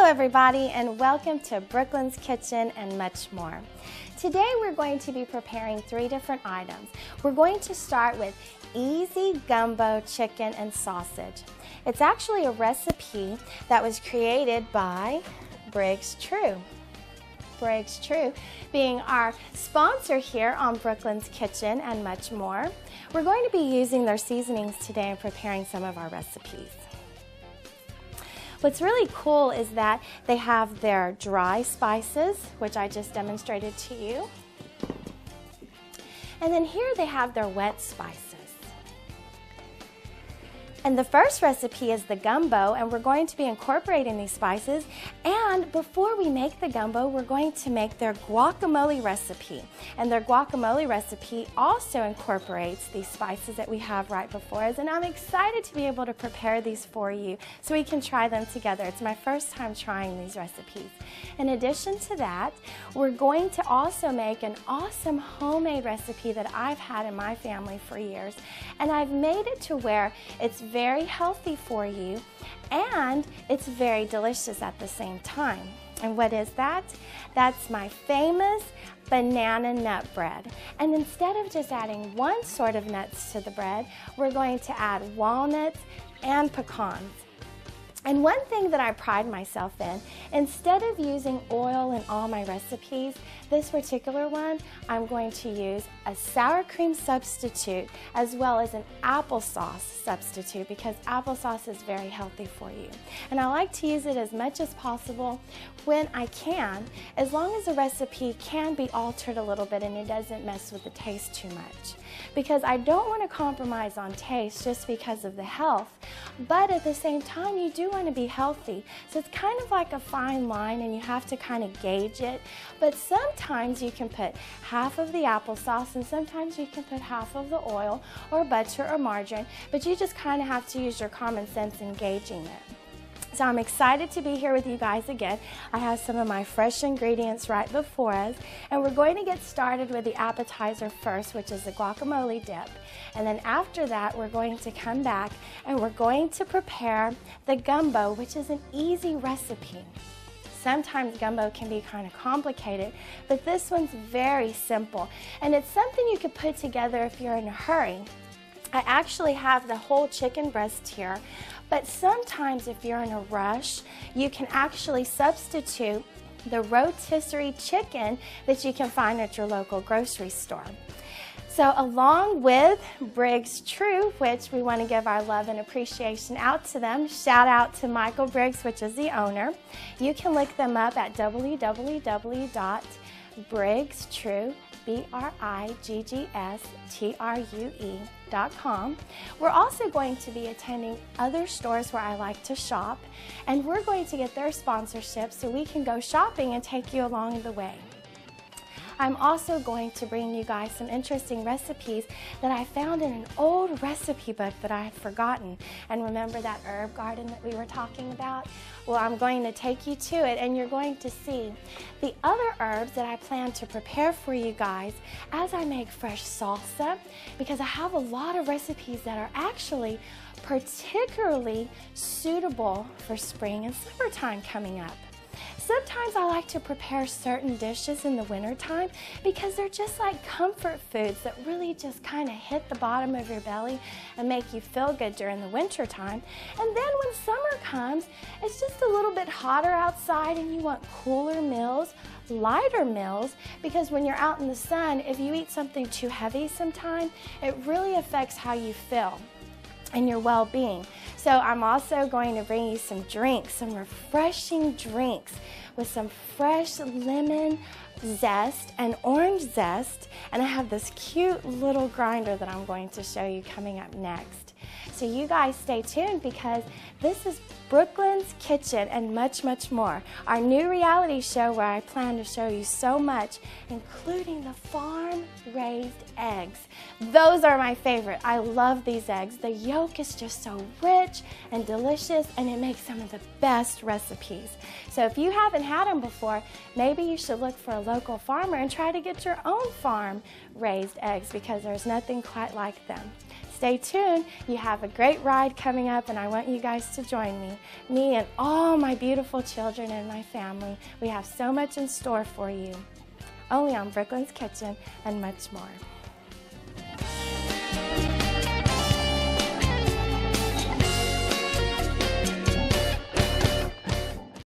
everybody, and welcome to Brooklyn's Kitchen and much more. Today we're going to be preparing 3 different items. We're going to start with easy gumbo chicken and sausage. It's actually a recipe that was created by Briggs True. Briggs True being our sponsor here on Brooklyn's Kitchen and much more. We're going to be using their seasonings today and preparing some of our recipes. What's really cool is that they have their dry spices, which I just demonstrated to you. And then here they have their wet spices. And the first recipe is the gumbo, and we're going to be incorporating these spices. And before we make the gumbo, we're going to make their guacamole recipe. And their guacamole recipe also incorporates these spices that we have right before us. And I'm excited to be able to prepare these for you so we can try them together. It's my first time trying these recipes. In addition to that, we're going to also make an awesome homemade recipe that I've had in my family for years. And I've made it to where it's very healthy for you and it's very delicious at the same time. And what is that? That's my famous banana nut bread. And instead of just adding one sort of nuts to the bread, we're going to add walnuts and pecans. And one thing that I pride myself in, instead of using oil in all my recipes, this particular one, I'm going to use a sour cream substitute as well as an applesauce substitute because applesauce is very healthy for you. And I like to use it as much as possible when I can, as long as the recipe can be altered a little bit and it doesn't mess with the taste too much. Because I don't want to compromise on taste just because of the health, but at the same time you do want to be healthy. So it's kind of like a fine line and you have to kind of gauge it. But sometimes you can put half of the applesauce and sometimes you can put half of the oil or butter or margarine, but you just kind of have to use your common sense in gauging it. So I'm excited to be here with you guys again. I have some of my fresh ingredients right before us, and we're going to get started with the appetizer first, which is the guacamole dip. And then after that, we're going to come back and we're going to prepare the gumbo, which is an easy recipe. Sometimes gumbo can be kind of complicated, but this one's very simple. And it's something you could put together if you're in a hurry. I actually have the whole chicken breast here, but sometimes if you're in a rush, you can actually substitute the rotisserie chicken that you can find at your local grocery store. So along with Briggs True, which we want to give our love and appreciation out to them, shout out to Michael Briggs, which is the owner. You can look them up at www.BriggsTrue.com. BriggsTrue.com. We're also going to be attending other stores where I like to shop, and we're going to get their sponsorship so we can go shopping and take you along the way. I'm also going to bring you guys some interesting recipes that I found in an old recipe book that I had forgotten. And remember that herb garden that we were talking about? Well, I'm going to take you to it and you're going to see the other herbs that I plan to prepare for you guys as I make fresh salsa, because I have a lot of recipes that are actually particularly suitable for spring and summertime coming up. Sometimes I like to prepare certain dishes in the wintertime because they're just like comfort foods that really just kind of hit the bottom of your belly and make you feel good during the wintertime. And then when summer comes, it's just a little bit hotter outside and you want cooler meals, lighter meals, because when you're out in the sun, if you eat something too heavy sometime, it really affects how you feel and your well-being. So I'm also going to bring you some drinks, some refreshing drinks with some fresh lemon zest and orange zest, and I have this cute little grinder that I'm going to show you coming up next. So you guys stay tuned because this is Brooklyn's Kitchen and much, much more. Our new reality show where I plan to show you so much, including the farm-raised eggs. Those are my favorite. I love these eggs. The yolk is just so rich and delicious, and it makes some of the best recipes. So if you haven't had them before, maybe you should look for a local farmer and try to get your own farm-raised eggs because there's nothing quite like them. Stay tuned. You have a great ride coming up, and I want you guys to join me and all my beautiful children and my family. We have so much in store for you. Only on Brooklyn's Kitchen and much more.